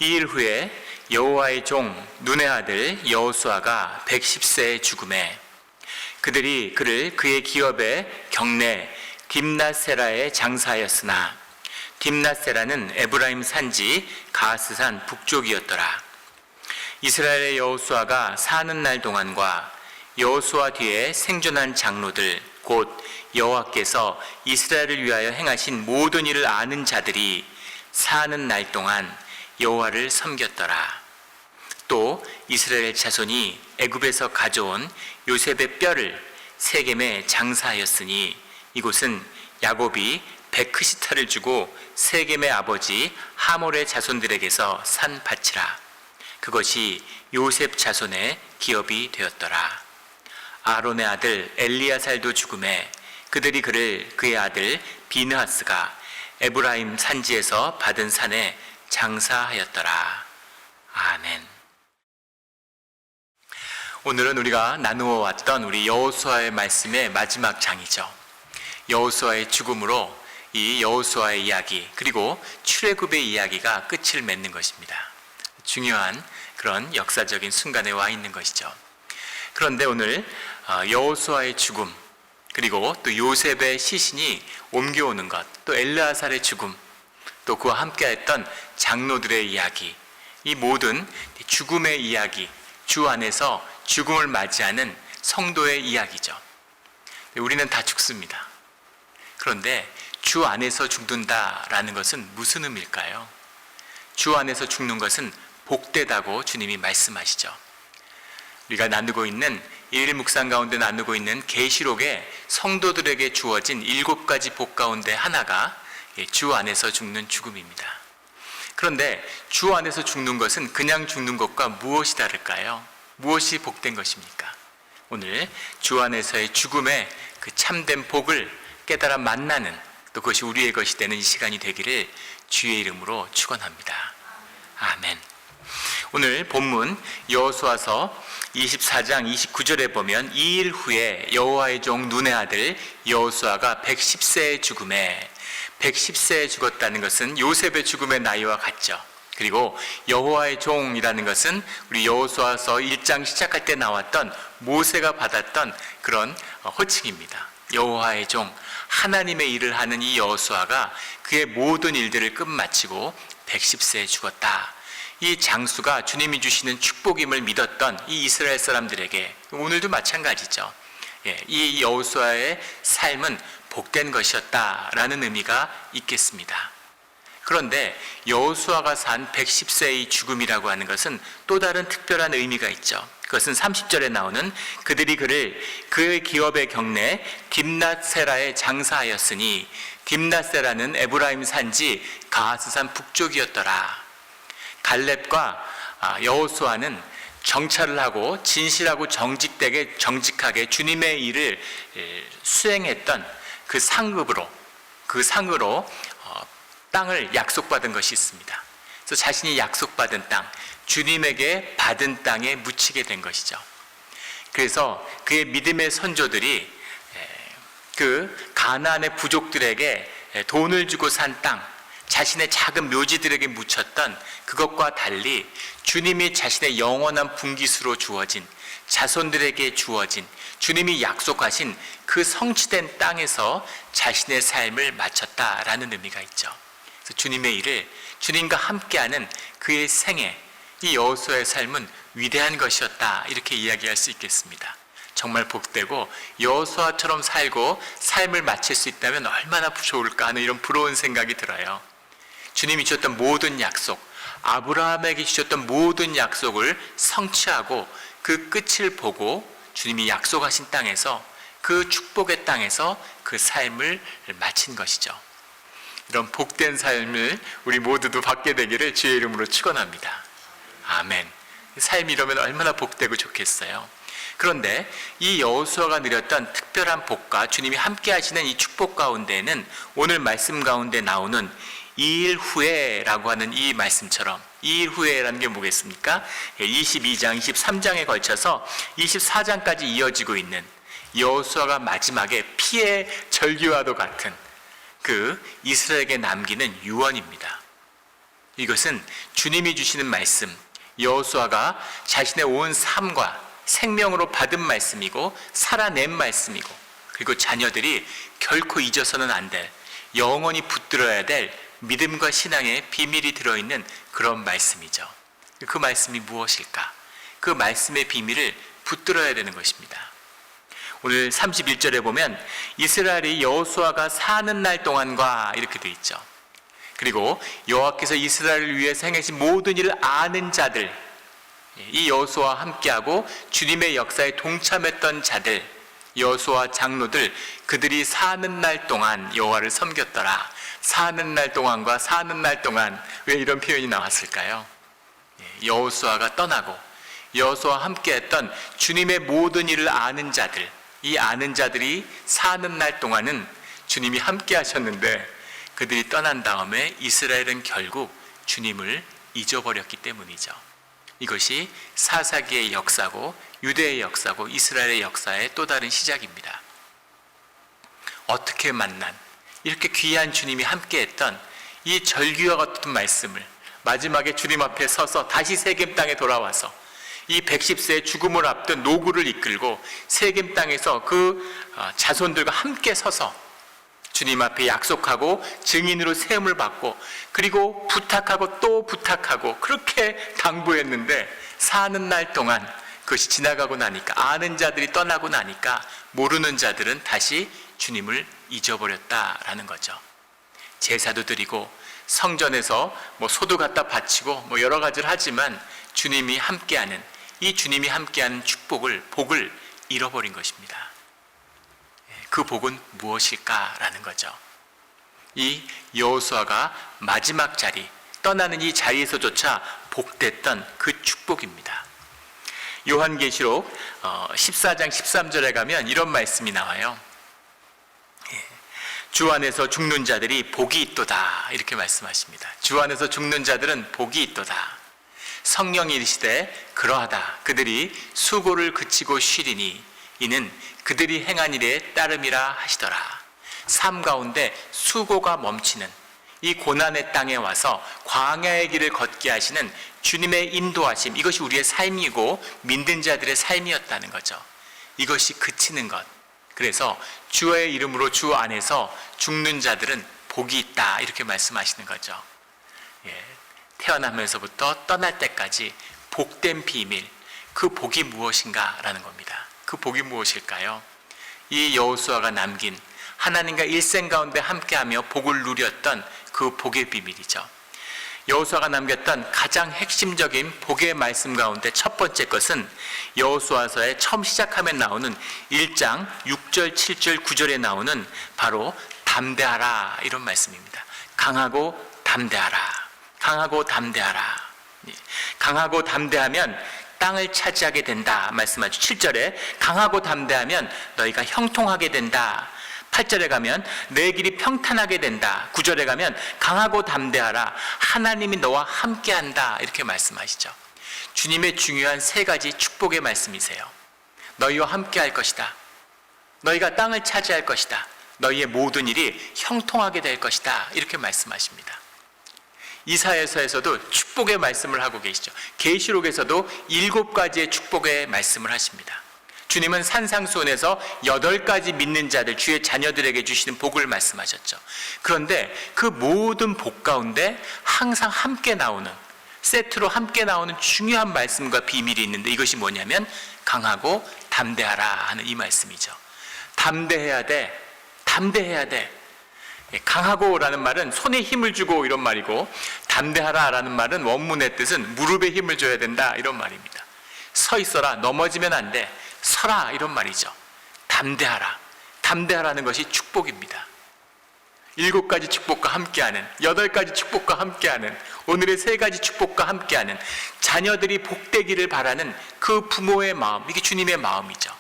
2일 후에 여호와의 종 눈의 아들 여호수아가 110세에 죽음에 그들이 그를 그의 기업의 경내 딥낫세라에 장사하였으나 딥낫세라는 에브라임 산지 가스산 북쪽이었더라. 이스라엘의 여호수아가 사는 날 동안과 여호수아 뒤에 생존한 장로들 곧 여호와께서 이스라엘을 위하여 행하신 모든 일을 아는 자들이 사는 날 동안 여호와를 섬겼더라. 또 이스라엘 자손이 애굽에서 가져온 요셉의 뼈를 세겜에 장사하였으니 이곳은 야곱이 베크시타를 주고 세겜의 아버지 하몰의 자손들에게서 산 밭이라. 그것이 요셉 자손의 기업이 되었더라. 아론의 아들 엘리야살도 죽음에 그들이 그를 그의 아들 비느하스가 에브라임 산지에서 받은 산에 장사하였더라. 아멘. 오늘은 우리가 나누어 왔던 우리 여호수아의 말씀의 마지막 장이죠. 여호수아의 죽음으로 이 여호수아의 이야기 그리고 출애굽의 이야기가 끝을 맺는 것입니다. 중요한 그런 역사적인 순간에 와 있는 것이죠. 그런데 오늘 여호수아의 죽음 그리고 또 요셉의 시신이 옮겨오는 것, 또 엘르아살의 죽음, 또 그와 함께했던 장로들의 이야기, 이 모든 죽음의 이야기, 주 안에서 죽음을 맞이하는 성도의 이야기죠. 우리는 다 죽습니다. 그런데 주 안에서 죽는다라는 것은 무슨 의미일까요? 주 안에서 죽는 것은 복되다고 주님이 말씀하시죠. 우리가 나누고 있는 일일 묵상 가운데 나누고 있는 계시록에 성도들에게 주어진 7가지 복 가운데 하나가 주 안에서 죽는 죽음입니다. 그런데 주 안에서 죽는 것은 그냥 죽는 것과 무엇이 다를까요? 무엇이 복된 것입니까? 오늘 주 안에서의 죽음의 그 참된 복을 깨달아 만나는 또 그것이 우리의 것이 되는 이 시간이 되기를 주의 이름으로 축원합니다. 아멘. 오늘 본문 여호수아서 24장 29절에 보면 2일 후에 여호와의 종 눈의 아들 여호수아가 110세에 죽음에 110세에 죽었다는 것은 요셉의 죽음의 나이와 같죠. 그리고 여호와의 종이라는 것은 우리 여호수아서 1장 시작할 때 나왔던 모세가 받았던 그런 호칭입니다. 여호와의 종, 하나님의 일을 하는 이 여호수아가 그의 모든 일들을 끝마치고 110세에 죽었다. 이 장수가 주님이 주시는 축복임을 믿었던 이 이스라엘 사람들에게 오늘도 마찬가지죠. 이 여호수아의 삶은 복된 것이었다라는 의미가 있겠습니다. 그런데 여호수아가 산 110세의 죽음이라고 하는 것은 또 다른 특별한 의미가 있죠. 그것은 30절에 나오는 그들이 그를 그의 기업의 경내 딥낫세라에 장사하였으니 딥낫세라는 에브라임 산지 가스산 북쪽이었더라. 갈렙과 여호수아는 정찰을 하고 진실하고 정직하게 주님의 일을 수행했던 그 상으로 땅을 약속받은 것이 있습니다. 그래서 자신이 약속받은 땅, 주님에게 받은 땅에 묻히게 된 것이죠. 그래서 그의 믿음의 선조들이 그 가나안의 부족들에게 돈을 주고 산 땅, 자신의 작은 묘지들에게 묻혔던 그것과 달리 주님이 자신의 영원한 분깃으로 주어진 자손들에게 주어진 주님이 약속하신 그 성취된 땅에서 자신의 삶을 마쳤다라는 의미가 있죠. 그래서 주님의 일을 주님과 함께하는 그의 생애, 이 여호수아의 삶은 위대한 것이었다 이렇게 이야기할 수 있겠습니다. 정말 복되고 여호수아처럼 살고 삶을 마칠 수 있다면 얼마나 좋을까 하는 이런 부러운 생각이 들어요. 주님이 주셨던 모든 약속, 아브라함에게 주셨던 모든 약속을 성취하고 그 끝을 보고 주님이 약속하신 땅에서 그 축복의 땅에서 그 삶을 마친 것이죠. 이런 복된 삶을 우리 모두도 받게 되기를 주의 이름으로 축원합니다. 아멘. 삶이 이러면 얼마나 복되고 좋겠어요. 그런데 이 여호수아가 누렸던 특별한 복과 주님이 함께 하시는 이 축복 가운데에는 오늘 말씀 가운데 나오는 2일 후에라고 하는 이 말씀처럼 2일 후에라는 게 뭐겠습니까? 22장, 23장에 걸쳐서 24장까지 이어지고 있는 여호수아가 마지막에 피의 절기와도 같은 그 이스라엘에게 남기는 유언입니다. 이것은 주님이 주시는 말씀, 여호수아가 자신의 온 삶과 생명으로 받은 말씀이고 살아낸 말씀이고, 그리고 자녀들이 결코 잊어서는 안 될, 영원히 붙들어야 될 믿음과 신앙의 비밀이 들어있는 그런 말씀이죠. 그 말씀이 무엇일까? 그 말씀의 비밀을 붙들어야 되는 것입니다. 오늘 31절에 보면 이스라엘이 여호수아가 사는 날 동안과 이렇게 되어 있죠. 그리고 여호와께서 이스라엘을 위해서 행하신 모든 일을 아는 자들, 이 여호수아와 함께하고 주님의 역사에 동참했던 자들, 여호수아 장로들, 그들이 사는 날 동안 여호와를 섬겼더라. 사는 날 동안과 사는 날 동안, 왜 이런 표현이 나왔을까요? 여호수아가 떠나고 여호수아와 함께했던 주님의 모든 일을 아는 자들, 이 아는 자들이 사는 날 동안은 주님이 함께 하셨는데, 그들이 떠난 다음에 이스라엘은 결국 주님을 잊어버렸기 때문이죠. 이것이 사사기의 역사고 유대의 역사고 이스라엘의 역사의 또 다른 시작입니다. 어떻게 만난, 이렇게 귀한 주님이 함께했던 이 절기와 같은 말씀을 마지막에 주님 앞에 서서 다시 세겜 땅에 돌아와서 이 110세의 죽음을 앞둔 노구를 이끌고 세겜 땅에서 그 자손들과 함께 서서 주님 앞에 약속하고 증인으로 세움을 받고, 그리고 부탁하고 또 부탁하고 그렇게 당부했는데, 사는 날 동안 그것이 지나가고 나니까, 아는 자들이 떠나고 나니까 모르는 자들은 다시 주님을 잊어버렸다라는 거죠. 제사도 드리고 성전에서 소도 갖다 바치고 여러 가지를 하지만 주님이 함께하는, 이 주님이 함께하는 축복을, 복을 잃어버린 것입니다. 그 복은 무엇일까라는 거죠. 이 여호수아가 마지막 자리, 떠나는 이 자리에서조차 복됐던 그 축복입니다. 요한계시록 14장 13절에 가면 이런 말씀이 나와요. 주 안에서 죽는 자들이 복이 있도다, 이렇게 말씀하십니다. 주 안에서 죽는 자들은 복이 있도다. 성령이 이르시되 그러하다. 그들이 수고를 그치고 쉬리니 이는 그들이 행한 일에 따름이라 하시더라. 삶 가운데 수고가 멈추는 이 고난의 땅에 와서 광야의 길을 걷게 하시는 주님의 인도하심, 이것이 우리의 삶이고 믿는 자들의 삶이었다는 거죠. 이것이 그치는 것. 그래서 주의 이름으로 주 안에서 죽는 자들은 복이 있다, 이렇게 말씀하시는 거죠. 태어나면서부터 떠날 때까지 복된 비밀, 그 복이 무엇인가라는 겁니다. 그 복이 무엇일까요? 이 여호수아가 남긴 하나님과 일생 가운데 함께하며 복을 누렸던 그 복의 비밀이죠. 여호수아가 남겼던 가장 핵심적인 복의 말씀 가운데 첫 번째 것은 여호수아서의 처음 시작하면 나오는 1장 6절, 7절, 9절에 나오는 바로 담대하라, 이런 말씀입니다. 강하고 담대하라. 강하고 담대하라. 강하고 담대하면 땅을 차지하게 된다 말씀하죠. 7절에 강하고 담대하면 너희가 형통하게 된다. 8절에 가면 내 길이 평탄하게 된다. 9절에 가면 강하고 담대하라. 하나님이 너와 함께한다. 이렇게 말씀하시죠. 주님의 중요한 세 가지 축복의 말씀이세요. 너희와 함께할 것이다. 너희가 땅을 차지할 것이다. 너희의 모든 일이 형통하게 될 것이다. 이렇게 말씀하십니다. 이사야서에서도 축복의 말씀을 하고 계시죠. 계시록에서도 7가지의 축복의 말씀을 하십니다. 주님은 산상수훈에서 8가지 믿는 자들, 주의 자녀들에게 주시는 복을 말씀하셨죠. 그런데 그 모든 복 가운데 항상 함께 나오는, 세트로 함께 나오는 중요한 말씀과 비밀이 있는데, 이것이 뭐냐면 강하고 담대하라 하는 이 말씀이죠. 담대해야 돼. 담대해야 돼. 강하고라는 말은 손에 힘을 주고 이런 말이고, 담대하라라는 말은 원문의 뜻은 무릎에 힘을 줘야 된다, 이런 말입니다. 서 있어라, 넘어지면 안 돼, 서라, 이런 말이죠. 담대하라. 담대하라는 것이 축복입니다. 7가지 축복과 함께하는, 8가지 축복과 함께하는, 오늘의 3가지 축복과 함께하는, 자녀들이 복되기를 바라는 그 부모의 마음, 이게 주님의 마음이죠.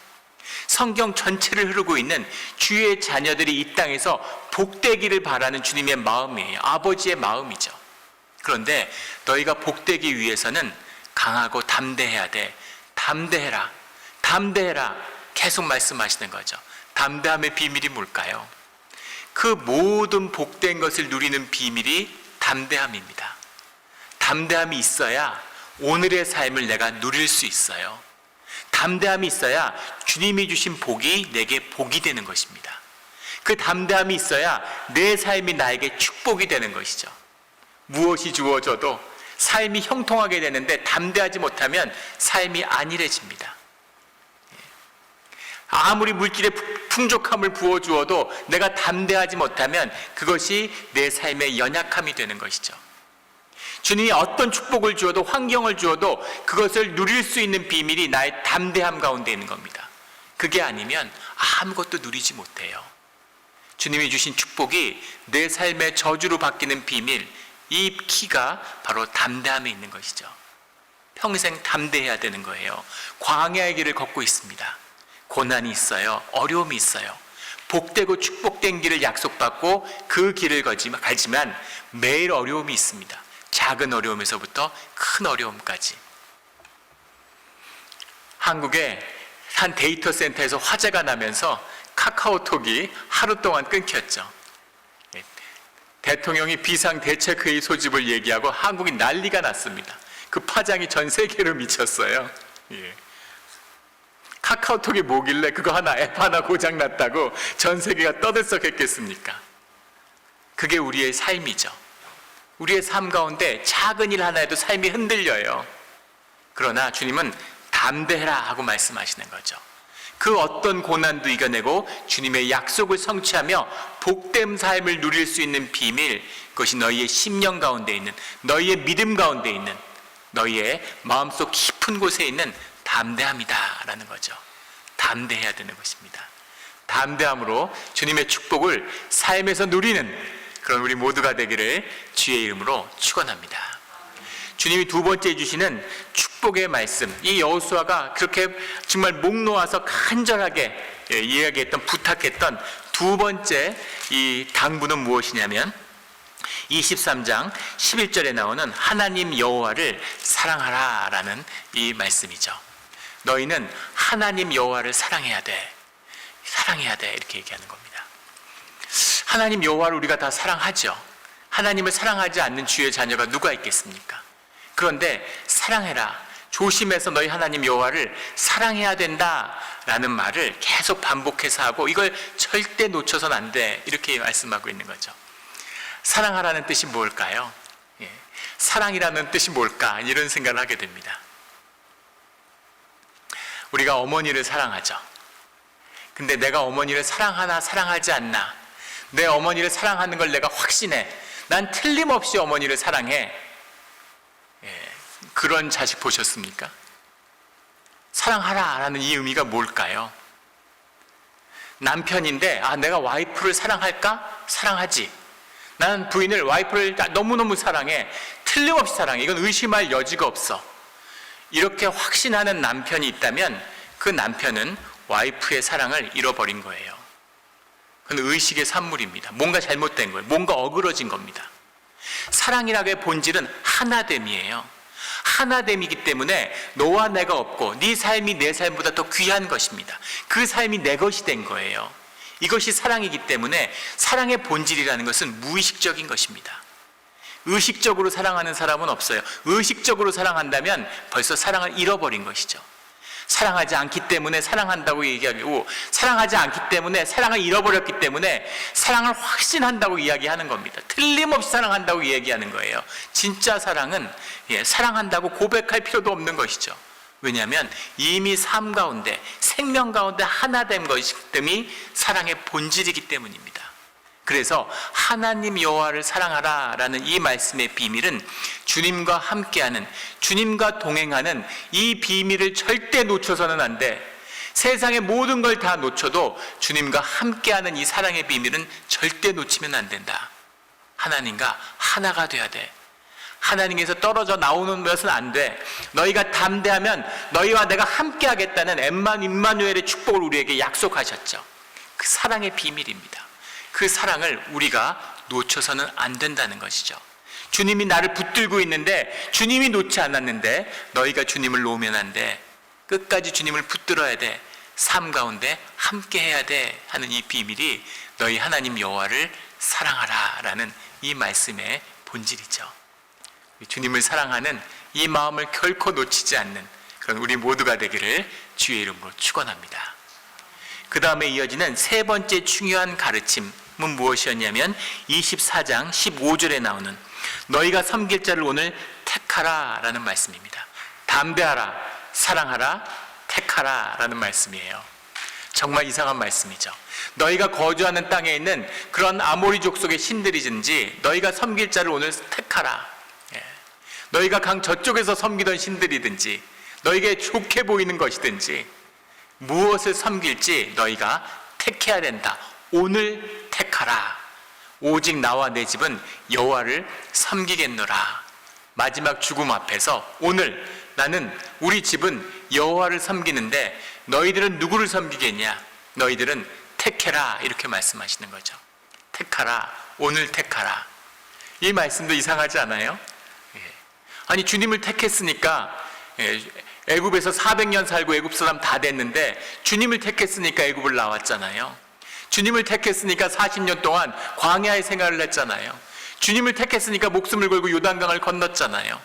성경 전체를 흐르고 있는 주의 자녀들이 이 땅에서 복되기를 바라는 주님의 마음이에요. 아버지의 마음이죠. 그런데 너희가 복되기 위해서는 강하고 담대해야 돼. 담대해라. 담대해라. 계속 말씀하시는 거죠. 담대함의 비밀이 뭘까요? 그 모든 복된 것을 누리는 비밀이 담대함입니다. 담대함이 있어야 오늘의 삶을 내가 누릴 수 있어요. 담대함이 있어야 주님이 주신 복이 내게 복이 되는 것입니다. 그 담대함이 있어야 내 삶이 나에게 축복이 되는 것이죠. 무엇이 주어져도 삶이 형통하게 되는데 담대하지 못하면 삶이 안일해집니다. 아무리 물질의 풍족함을 부어주어도 내가 담대하지 못하면 그것이 내 삶의 연약함이 되는 것이죠. 주님이 어떤 축복을 주어도 환경을 주어도 그것을 누릴 수 있는 비밀이 나의 담대함 가운데 있는 겁니다. 그게 아니면 아무것도 누리지 못해요. 주님이 주신 축복이 내 삶의 저주로 바뀌는 비밀, 이 키가 바로 담대함에 있는 것이죠. 평생 담대해야 되는 거예요. 광야의 길을 걷고 있습니다. 고난이 있어요. 어려움이 있어요. 복되고 축복된 길을 약속받고 그 길을 가지만 매일 어려움이 있습니다. 작은 어려움에서부터 큰 어려움까지. 한국의 한 데이터 센터에서 화재가 나면서 카카오톡이 하루 동안 끊겼죠. 대통령이 비상대책회의 소집을 얘기하고 한국이 난리가 났습니다. 그 파장이 전 세계로 미쳤어요. 카카오톡이 뭐길래 그거 하나 앱 하나 고장났다고 전 세계가 떠들썩했겠습니까? 그게 우리의 삶이죠. 우리의 삶 가운데 작은 일 하나에도 삶이 흔들려요. 그러나 주님은 담대해라 하고 말씀하시는 거죠. 그 어떤 고난도 이겨내고 주님의 약속을 성취하며 복된 삶을 누릴 수 있는 비밀, 그것이 너희의 심령 가운데 있는, 너희의 믿음 가운데 있는, 너희의 마음속 깊은 곳에 있는 담대함이다 라는 거죠. 담대해야 되는 것입니다. 담대함으로 주님의 축복을 삶에서 누리는 그런 우리 모두가 되기를 주의 이름으로 축원합니다. 주님이 두 번째 주시는 축복의 말씀, 이 여호수아가 그렇게 정말 목 놓아서 간절하게 이야기했던, 부탁했던 두 번째 이 당부는 무엇이냐면 23장 11절에 나오는 하나님 여호와를 사랑하라 라는 이 말씀이죠. 너희는 하나님 여호와를 사랑해야 돼. 사랑해야 돼. 이렇게 얘기하는 겁니다. 하나님 여호와를 우리가 다 사랑하죠. 하나님을 사랑하지 않는 주의 자녀가 누가 있겠습니까? 그런데 사랑해라. 조심해서 너희 하나님 여호와를 사랑해야 된다라는 말을 계속 반복해서 하고 이걸 절대 놓쳐서는 안 돼. 이렇게 말씀하고 있는 거죠. 사랑하라는 뜻이 뭘까요? 사랑이라는 뜻이 뭘까? 이런 생각을 하게 됩니다. 우리가 어머니를 사랑하죠. 근데 내가 어머니를 사랑하나 사랑하지 않나, 내 어머니를 사랑하는 걸 내가 확신해. 난 틀림없이 어머니를 사랑해. 그런 자식 보셨습니까? 사랑하라 라는 이 의미가 뭘까요? 남편인데 내가 와이프를 사랑할까? 사랑하지. 나는 부인을, 와이프를 너무너무 사랑해. 틀림없이 사랑해. 이건 의심할 여지가 없어. 이렇게 확신하는 남편이 있다면 그 남편은 와이프의 사랑을 잃어버린 거예요. 그건 의식의 산물입니다. 뭔가 잘못된 거예요. 뭔가 어그러진 겁니다. 사랑이라의 본질은 하나됨이에요. 하나됨이기 때문에 너와 내가 없고 네 삶이 내 삶보다 더 귀한 것입니다. 그 삶이 내 것이 된 거예요. 이것이 사랑이기 때문에 사랑의 본질이라는 것은 무의식적인 것입니다. 의식적으로 사랑하는 사람은 없어요. 의식적으로 사랑한다면 벌써 사랑을 잃어버린 것이죠. 사랑하지 않기 때문에 사랑한다고 얘기하고, 사랑하지 않기 때문에 사랑을 잃어버렸기 때문에 사랑을 확신한다고 이야기하는 겁니다. 틀림없이 사랑한다고 얘기하는 거예요. 진짜 사랑은 사랑한다고 고백할 필요도 없는 것이죠. 왜냐하면 이미 삶 가운데, 생명 가운데 하나됨 것이 사랑의 본질이기 때문입니다. 그래서 하나님 여호와를 사랑하라 라는 이 말씀의 비밀은 주님과 함께하는, 주님과 동행하는 이 비밀을 절대 놓쳐서는 안 돼. 세상의 모든 걸 다 놓쳐도 주님과 함께하는 이 사랑의 비밀은 절대 놓치면 안 된다. 하나님과 하나가 돼야 돼. 하나님께서 떨어져 나오는 것은 안 돼. 너희가 담대하면 너희와 내가 함께하겠다는 임마누엘의 축복을 우리에게 약속하셨죠. 그 사랑의 비밀입니다. 그 사랑을 우리가 놓쳐서는 안 된다는 것이죠. 주님이 나를 붙들고 있는데, 주님이 놓지 않았는데 너희가 주님을 놓으면 안 돼. 끝까지 주님을 붙들어야 돼. 삶 가운데 함께 해야 돼 하는 이 비밀이 너희 하나님 여호와를 사랑하라 라는 이 말씀의 본질이죠. 주님을 사랑하는 이 마음을 결코 놓치지 않는 그런 우리 모두가 되기를 주의 이름으로 축원합니다. 그 다음에 이어지는 세 번째 중요한 가르침은 무엇이었냐면 24장 15절에 나오는 너희가 섬길 자를 오늘 택하라 라는 말씀입니다. 담대하라, 사랑하라, 택하라 라는 말씀이에요. 정말 이상한 말씀이죠. 너희가 거주하는 땅에 있는 그런 아모리 족속의 신들이든지 너희가 섬길 자를 오늘 택하라. 너희가 강 저쪽에서 섬기던 신들이든지 너희에게 좋게 보이는 것이든지 무엇을 섬길지 너희가 택해야 된다. 오늘 택하라. 오직 나와 내 집은 여호와를 섬기겠노라. 마지막 죽음 앞에서 오늘 나는 우리 집은 여호와를 섬기는데 너희들은 누구를 섬기겠냐? 너희들은 택해라. 이렇게 말씀하시는 거죠. 택하라. 오늘 택하라. 이 말씀도 이상하지 않아요? 아니 주님을 택했으니까 애굽에서 400년 살고 애굽 사람 다 됐는데 주님을 택했으니까 애굽을 나왔잖아요. 주님을 택했으니까 40년 동안 광야의 생활을 했잖아요. 주님을 택했으니까 목숨을 걸고 요단강을 건넜잖아요.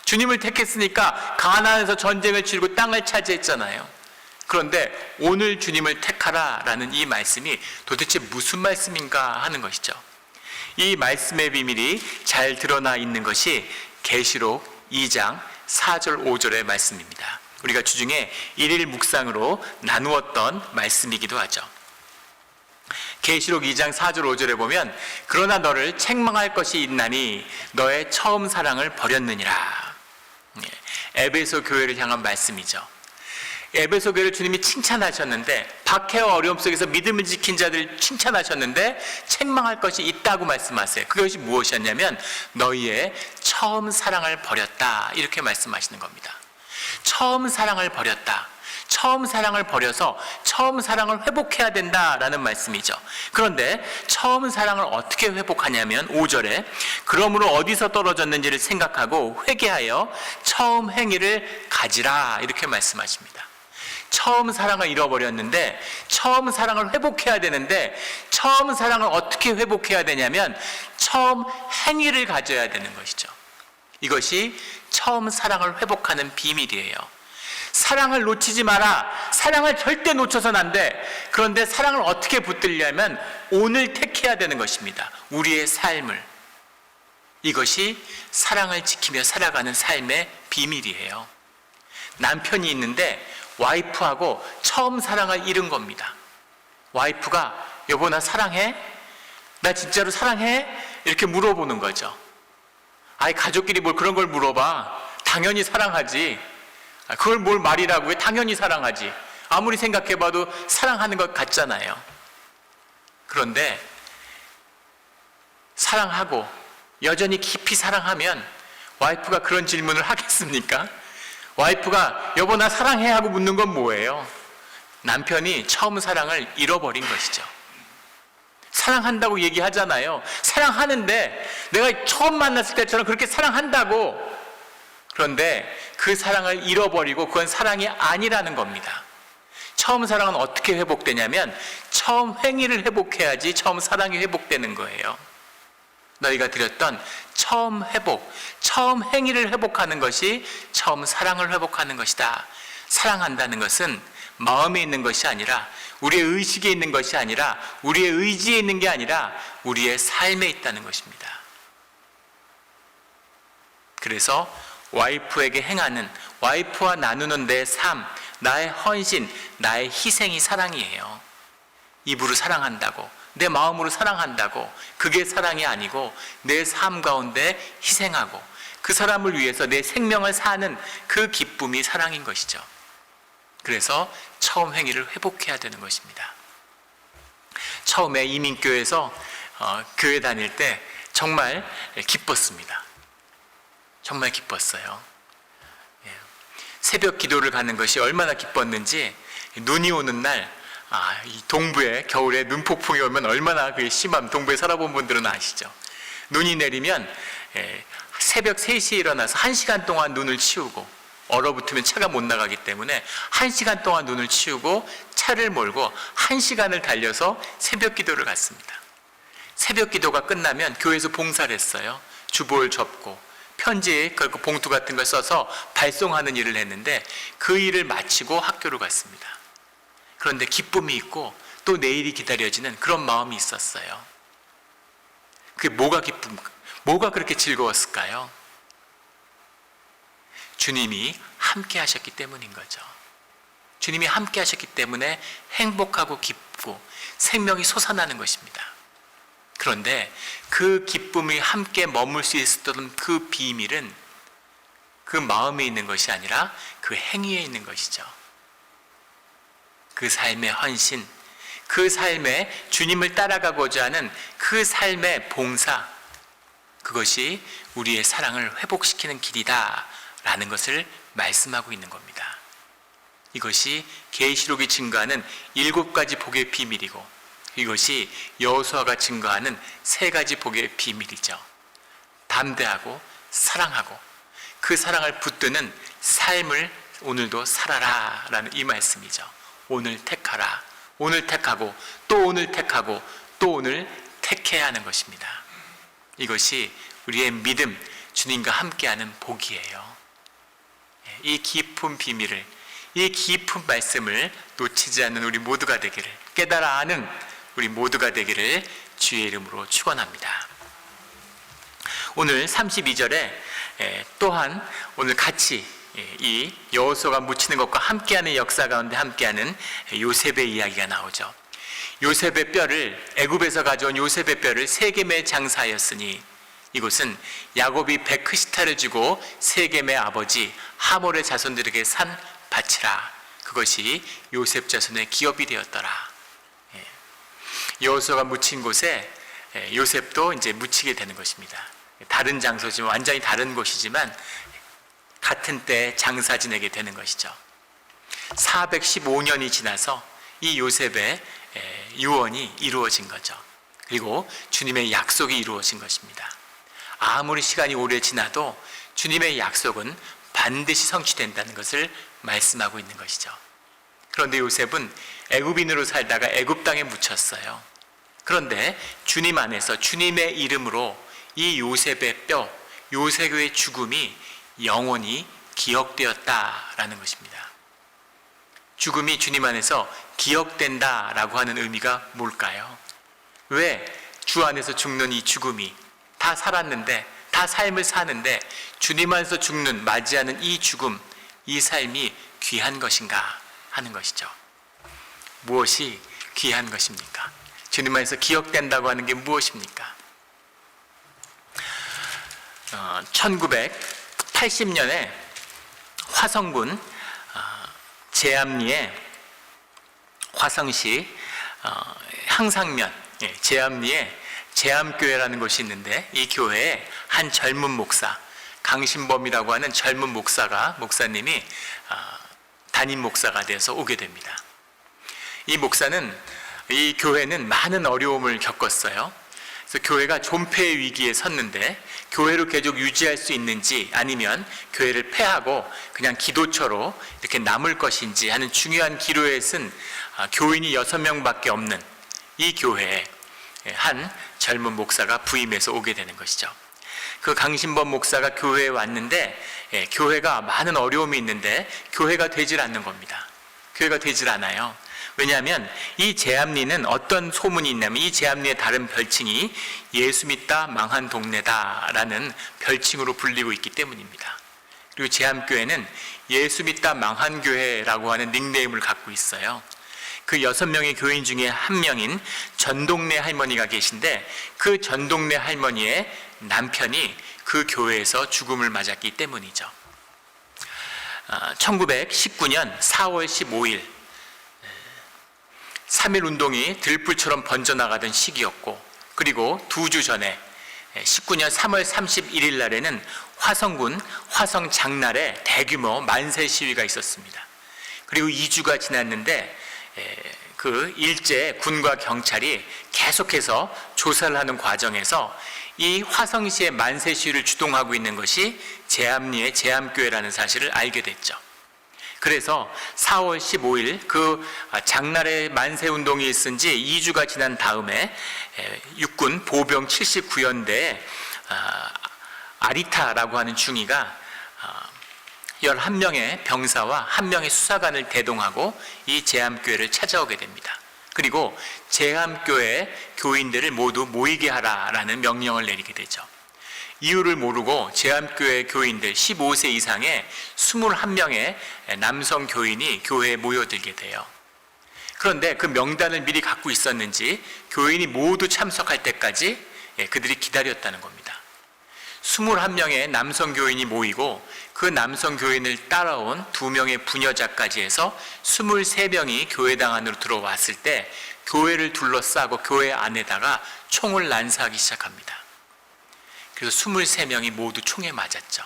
주님을 택했으니까 가나안에서 전쟁을 치르고 땅을 차지했잖아요. 그런데 오늘 주님을 택하라 라는 이 말씀이 도대체 무슨 말씀인가 하는 것이죠. 이 말씀의 비밀이 잘 드러나 있는 것이 계시록 2장 4절 5절의 말씀입니다. 우리가 주중에 일일 묵상으로 나누었던 말씀이기도 하죠. 계시록 2장 4절 5절에 보면 그러나 너를 책망할 것이 있나니 너의 처음 사랑을 버렸느니라. 에베소 교회를 향한 말씀이죠. 에베소 교회를 주님이 칭찬하셨는데 박해와 어려움 속에서 믿음을 지킨 자들을 칭찬하셨는데 책망할 것이 있다고 말씀하세요. 그것이 무엇이었냐면 너희의 처음 사랑을 버렸다. 이렇게 말씀하시는 겁니다. 처음 사랑을 버렸다. 처음 사랑을 버려서 처음 사랑을 회복해야 된다라는 말씀이죠. 그런데 처음 사랑을 어떻게 회복하냐면 5절에 그러므로 어디서 떨어졌는지를 생각하고 회개하여 처음 행위를 가지라 이렇게 말씀하십니다. 처음 사랑을 잃어버렸는데 처음 사랑을 회복해야 되는데 처음 사랑을 어떻게 회복해야 되냐면 처음 행위를 가져야 되는 것이죠. 이것이 처음 사랑을 회복하는 비밀이에요. 사랑을 놓치지 마라. 사랑을 절대 놓쳐서는 안 돼. 그런데 사랑을 어떻게 붙들려면 오늘 택해야 되는 것입니다. 우리의 삶을. 이것이 사랑을 지키며 살아가는 삶의 비밀이에요. 남편이 있는데 와이프하고 처음 사랑을 잃은 겁니다. 와이프가 여보 나 사랑해? 나 진짜로 사랑해? 이렇게 물어보는 거죠. 아이 가족끼리 뭘 그런 걸 물어봐. 당연히 사랑하지. 그걸 뭘 말이라고 해? 당연히 사랑하지. 아무리 생각해봐도 사랑하는 것 같잖아요. 그런데 사랑하고 여전히 깊이 사랑하면 와이프가 그런 질문을 하겠습니까? 와이프가 여보 나 사랑해 하고 묻는 건 뭐예요? 남편이 처음 사랑을 잃어버린 것이죠. 사랑한다고 얘기하잖아요. 사랑하는데 내가 처음 만났을 때처럼 그렇게 사랑한다고. 그런데 그 사랑을 잃어버리고 그건 사랑이 아니라는 겁니다. 처음 사랑은 어떻게 회복되냐면 처음 행위를 회복해야지 처음 사랑이 회복되는 거예요. 너희가 드렸던 처음 회복, 처음 행위를 회복하는 것이 처음 사랑을 회복하는 것이다. 사랑한다는 것은 마음에 있는 것이 아니라 우리의 의식에 있는 것이 아니라 우리의 의지에 있는 게 아니라 우리의 삶에 있다는 것입니다. 그래서 와이프에게 행하는, 와이프와 나누는 내 삶, 나의 헌신, 나의 희생이 사랑이에요. 입으로 사랑한다고, 내 마음으로 사랑한다고, 그게 사랑이 아니고 내 삶 가운데 희생하고 그 사람을 위해서 내 생명을 사는 그 기쁨이 사랑인 것이죠. 그래서 처음 행위를 회복해야 되는 것입니다. 처음에 이민교회에서 교회 다닐 때 정말 기뻤습니다. 정말 기뻤어요. 새벽 기도를 가는 것이 얼마나 기뻤는지 눈이 오는 날, 이 동부에 겨울에 눈폭풍이 오면 얼마나 그게 심함, 동부에 살아본 분들은 아시죠. 눈이 내리면 새벽 3시에 일어나서 1시간 동안 눈을 치우고, 얼어붙으면 차가 못 나가기 때문에 1시간 동안 눈을 치우고 차를 몰고 1시간을 달려서 새벽 기도를 갔습니다. 새벽 기도가 끝나면 교회에서 봉사를 했어요. 주보를 접고 편지에 그 봉투 같은 걸 써서 발송하는 일을 했는데 그 일을 마치고 학교로 갔습니다. 그런데 기쁨이 있고 또 내일이 기다려지는 그런 마음이 있었어요. 그게 뭐가 뭐가 그렇게 즐거웠을까요? 주님이 함께 하셨기 때문인 거죠. 주님이 함께 하셨기 때문에 행복하고 기쁘고 생명이 솟아나는 것입니다. 그런데 그 기쁨이 함께 머물 수 있었던 그 비밀은 그 마음에 있는 것이 아니라 그 행위에 있는 것이죠. 그 삶의 헌신, 그 삶에 주님을 따라가고자 하는 그 삶의 봉사, 그것이 우리의 사랑을 회복시키는 길이다 라는 것을 말씀하고 있는 겁니다. 이것이 계시록이 증거하는 7가지 복의 비밀이고 이것이 여호수아가 증거하는 3가지 복의 비밀이죠. 담대하고 사랑하고 그 사랑을 붙드는 삶을 오늘도 살아라 라는 이 말씀이죠. 오늘 택하라, 오늘 택하고 또 오늘 택하고 또 오늘 택해야 하는 것입니다. 이것이 우리의 믿음, 주님과 함께하는 복이에요. 이 깊은 비밀을, 이 깊은 말씀을 놓치지 않는 우리 모두가 되기를, 깨달아 아는 우리 모두가 되기를 주의 이름으로 축원합니다. 오늘 32절에 또한 오늘 같이 이 여호수아가 묻히는 것과 함께하는 역사 가운데 함께하는 요셉의 이야기가 나오죠. 요셉의 뼈를, 애굽에서 가져온 요셉의 뼈를 세겜에 장사하였으니 이곳은 야곱이 베크시타를 주고 세겜의 아버지 하몰의 자손들에게 산 밭이라. 그것이 요셉 자손의 기업이 되었더라. 여호수아가 묻힌 곳에 요셉도 이제 묻히게 되는 것입니다. 다른 장소지만, 완전히 다른 곳이지만 같은 때에 장사 지내게 되는 것이죠. 415년이 지나서 이 요셉의 유언이 이루어진 거죠. 그리고 주님의 약속이 이루어진 것입니다. 아무리 시간이 오래 지나도 주님의 약속은 반드시 성취된다는 것을 말씀하고 있는 것이죠. 그런데 요셉은 애굽인으로 살다가 애굽 땅에 묻혔어요. 그런데 주님 안에서 주님의 이름으로 이 요셉의 뼈, 요셉의 죽음이 영원히 기억되었다라는 것입니다. 죽음이 주님 안에서 기억된다라고 하는 의미가 뭘까요? 왜 주 안에서 죽는 이 죽음이, 다 살았는데, 다 삶을 사는데 주님 안에서 죽는, 맞이하는 이 죽음, 이 삶이 귀한 것인가 하는 것이죠. 무엇이 귀한 것입니까? 주님 안에서 기억된다고 하는 게 무엇입니까? 1980년에 화성군 제암리에 화성시 항상면 제암리에 제암교회라는 곳이 있는데 이 교회에 한 젊은 목사, 강신범이라고 하는 젊은 목사님이 담임 목사가 되어서 오게 됩니다. 이 목사는, 이 교회는 많은 어려움을 겪었어요. 그래서 교회가 존폐의 위기에 섰는데 교회를 계속 유지할 수 있는지 아니면 교회를 폐하고 그냥 기도처로 이렇게 남을 것인지 하는 중요한 기로에 쓴 교인이 6명밖에 없는 이 교회에 한 젊은 목사가 부임해서 오게 되는 것이죠. 그 강신범 목사가 교회에 왔는데 교회가 많은 어려움이 있는데 교회가 되질 않는 겁니다. 교회가 되질 않아요. 왜냐하면 이 제암리는 어떤 소문이 있냐면 이 제암리의 다른 별칭이 예수 믿다 망한 동네다라는 별칭으로 불리고 있기 때문입니다. 그리고 제암교회는 예수 믿다 망한 교회라고 하는 닉네임을 갖고 있어요. 그 6명의 교인 중에 한 명인 전동래 할머니가 계신데 그 전동래 할머니의 남편이 그 교회에서 죽음을 맞았기 때문이죠. 1919년 4월 15일 3.1운동이 들불처럼 번져나가던 시기였고, 그리고 2주 전에 19년 3월 31일 날에는 화성군 화성 장날에 대규모 만세 시위가 있었습니다. 그리고 2주가 지났는데 그 일제 군과 경찰이 계속해서 조사를 하는 과정에서 이 화성시의 만세 시위를 주동하고 있는 것이 제암리의 제암교회라는 사실을 알게 됐죠. 그래서 4월 15일 그 장날의 만세 운동이 있은 지 2주가 지난 다음에 육군 보병 79연대에 아리타라고 하는 중위가 11명의 병사와 1명의 수사관을 대동하고 이 제암교회를 찾아오게 됩니다. 그리고 제암교회 교인들을 모두 모이게 하라라는 명령을 내리게 되죠. 이유를 모르고 제암교회 교인들 15세 이상의 21명의 남성 교인이 교회에 모여들게 돼요. 그런데 그 명단을 미리 갖고 있었는지 교인이 모두 참석할 때까지 그들이 기다렸다는 겁니다. 21명의 남성 교인이 모이고 그 남성 교인을 따라온 2명의 부녀자까지 해서 23명이 교회당 안으로 들어왔을 때 교회를 둘러싸고 교회 안에다가 총을 난사하기 시작합니다. 그래서 23명이 모두 총에 맞았죠.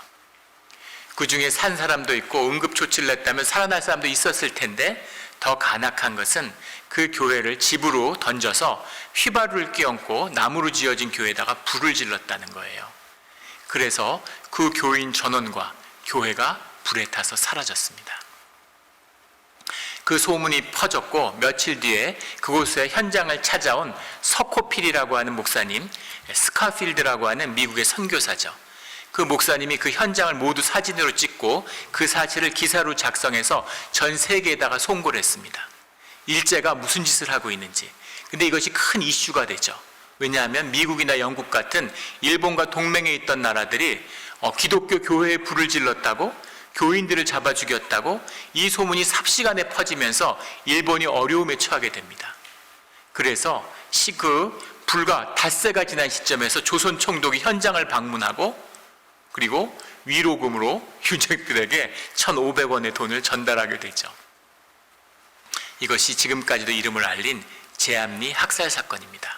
그 중에 산 사람도 있고 응급조치를 했다면 살아날 사람도 있었을 텐데 더 간악한 것은 그 교회를 집으로 던져서 휘바루를 끼얹고 나무로 지어진 교회에다가 불을 질렀다는 거예요. 그래서 그 교인 전원과 교회가 불에 타서 사라졌습니다. 그 소문이 퍼졌고 며칠 뒤에 그곳에 현장을 찾아온 서코필이라고 하는 목사님, 스카필드라고 하는 미국의 선교사죠. 그 목사님이 그 현장을 모두 사진으로 찍고 그 사실을 기사로 작성해서 전 세계에다가 송고를 했습니다. 일제가 무슨 짓을 하고 있는지. 근데 이것이 큰 이슈가 되죠. 왜냐하면 미국이나 영국 같은 일본과 동맹에 있던 나라들이 기독교 교회에 불을 질렀다고, 교인들을 잡아 죽였다고 이 소문이 삽시간에 퍼지면서 일본이 어려움에 처하게 됩니다. 그래서 그 불과 닷새가 지난 시점에서 조선 총독이 현장을 방문하고 그리고 위로금으로 유족들에게 1,500원의 돈을 전달하게 되죠. 이것이 지금까지도 이름을 알린 제암리 학살 사건입니다.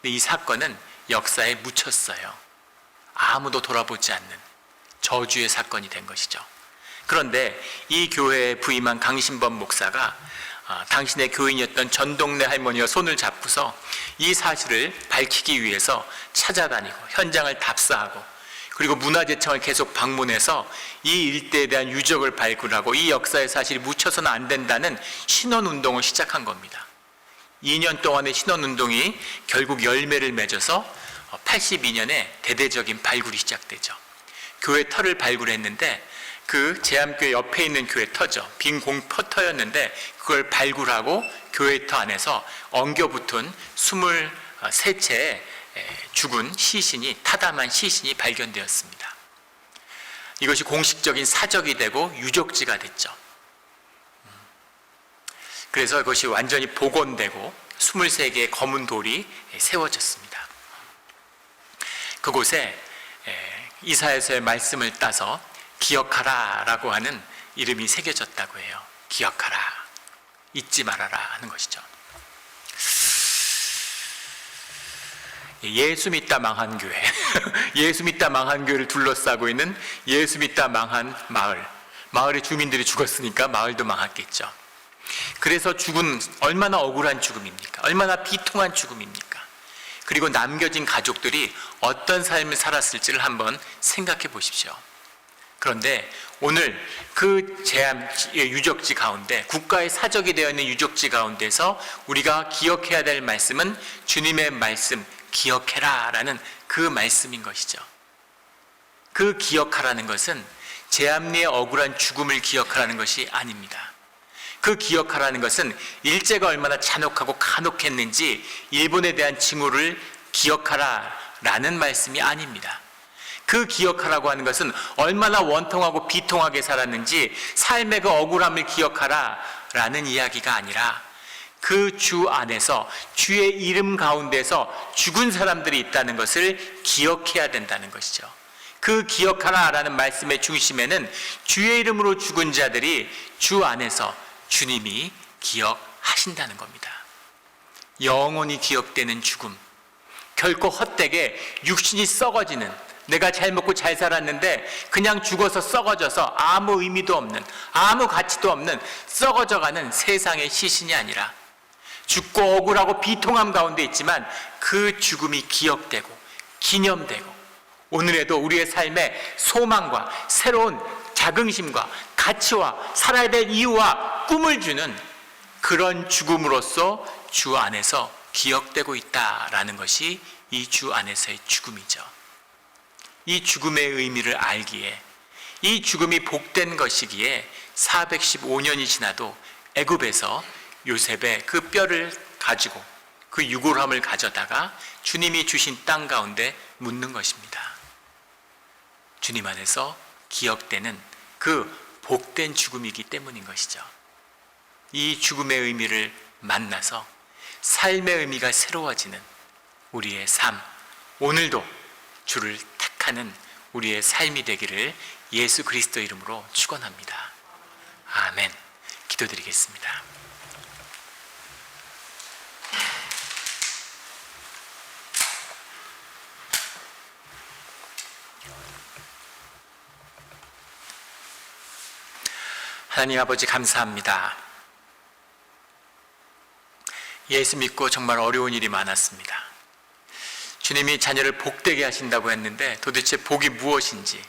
이 사건은 역사에 묻혔어요. 아무도 돌아보지 않는 저주의 사건이 된 것이죠. 그런데 이 교회에 부임한 강신범 목사가 당신의 교인이었던 전동네 할머니와 손을 잡고서 이 사실을 밝히기 위해서 찾아다니고 현장을 답사하고 그리고 문화재청을 계속 방문해서 이 일대에 대한 유적을 발굴하고 이 역사의 사실이 묻혀서는 안 된다는 신원운동을 시작한 겁니다. 2년 동안의 신원운동이 결국 열매를 맺어서 82년에 대대적인 발굴이 시작되죠. 교회 터를 발굴했는데 그 제암교회 옆에 있는 교회 터죠. 빈 공터였는데 그걸 발굴하고 교회 터 안에서 엉겨붙은 23채의 죽은 시신이, 타담한 시신이 발견되었습니다. 이것이 공식적인 사적이 되고 유적지가 됐죠. 그래서 그것이 완전히 복원되고 23개의 검은 돌이 세워졌습니다. 그곳에 이사야서의 말씀을 따서 기억하라 라고 하는 이름이 새겨졌다고 해요. 기억하라, 잊지 말아라 하는 것이죠. 예수 믿다 망한 교회 예수 믿다 망한 교회를 둘러싸고 있는 예수 믿다 망한 마을의 주민들이 죽었으니까 마을도 망했겠죠. 그래서 죽은 얼마나 억울한 죽음입니까? 얼마나 비통한 죽음입니까? 그리고 남겨진 가족들이 어떤 삶을 살았을지를 한번 생각해 보십시오. 그런데 오늘 그 제암 유적지 가운데, 국가의 사적이 되어 있는 유적지 가운데서 우리가 기억해야 될 말씀은 주님의 말씀, 기억해라 라는 그 말씀인 것이죠. 그 기억하라는 것은 제암리의 억울한 죽음을 기억하라는 것이 아닙니다. 그 기억하라는 것은 일제가 얼마나 잔혹하고 간혹했는지 일본에 대한 징후를 기억하라 라는 말씀이 아닙니다. 그 기억하라고 하는 것은 얼마나 원통하고 비통하게 살았는지 삶의 그 억울함을 기억하라 라는 이야기가 아니라 그 주 안에서 주의 이름 가운데서 죽은 사람들이 있다는 것을 기억해야 된다는 것이죠. 그 기억하라 라는 말씀의 중심에는 주의 이름으로 죽은 자들이 주 안에서 주님이 기억하신다는 겁니다. 영원히 기억되는 죽음, 결코 헛되게 육신이 썩어지는, 내가 잘 먹고 잘 살았는데 그냥 죽어서 썩어져서 아무 의미도 없는, 아무 가치도 없는 썩어져가는 세상의 시신이 아니라 죽고 억울하고 비통함 가운데 있지만 그 죽음이 기억되고 기념되고 오늘에도 우리의 삶에 소망과 새로운 자긍심과 가치와 살아야 될 이유와 꿈을 주는 그런 죽음으로써 주 안에서 기억되고 있다라는 것이 이 주 안에서의 죽음이죠. 이 죽음의 의미를 알기에, 이 죽음이 복된 것이기에 415년이 지나도 애굽에서 요셉의 그 뼈를 가지고 그 유골함을 가져다가 주님이 주신 땅 가운데 묻는 것입니다. 주님 안에서 기억되는 그 복된 죽음이기 때문인 것이죠. 이 죽음의 의미를 만나서 삶의 의미가 새로워지는 우리의 삶, 오늘도 주를 택하는 우리의 삶이 되기를 예수 그리스도 이름으로 축원합니다. 아멘. 기도드리겠습니다. 하나님 아버지 감사합니다. 예수 믿고 정말 어려운 일이 많았습니다. 주님이 자녀를 복되게 하신다고 했는데 도대체 복이 무엇인지,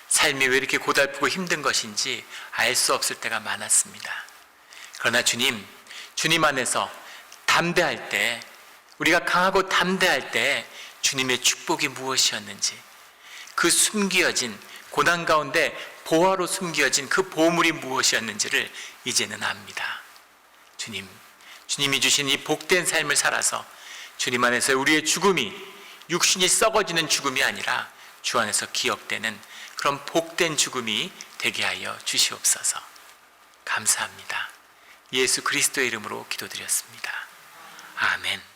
삶이 왜 이렇게 고달프고 힘든 것인지 알 수 없을 때가 많았습니다. 그러나 주님 안에서 담대할 때, 우리가 강하고 담대할 때 주님의 축복이 무엇이었는지, 그 숨겨진 고난 가운데 보화로 숨겨진 그 보물이 무엇이었는지를 이제는 압니다. 주님이 주신 이 복된 삶을 살아서 주님 안에서 우리의 죽음이 육신이 썩어지는 죽음이 아니라 주 안에서 기억되는 그런 복된 죽음이 되게 하여 주시옵소서. 감사합니다. 예수 그리스도의 이름으로 기도드렸습니다. 아멘.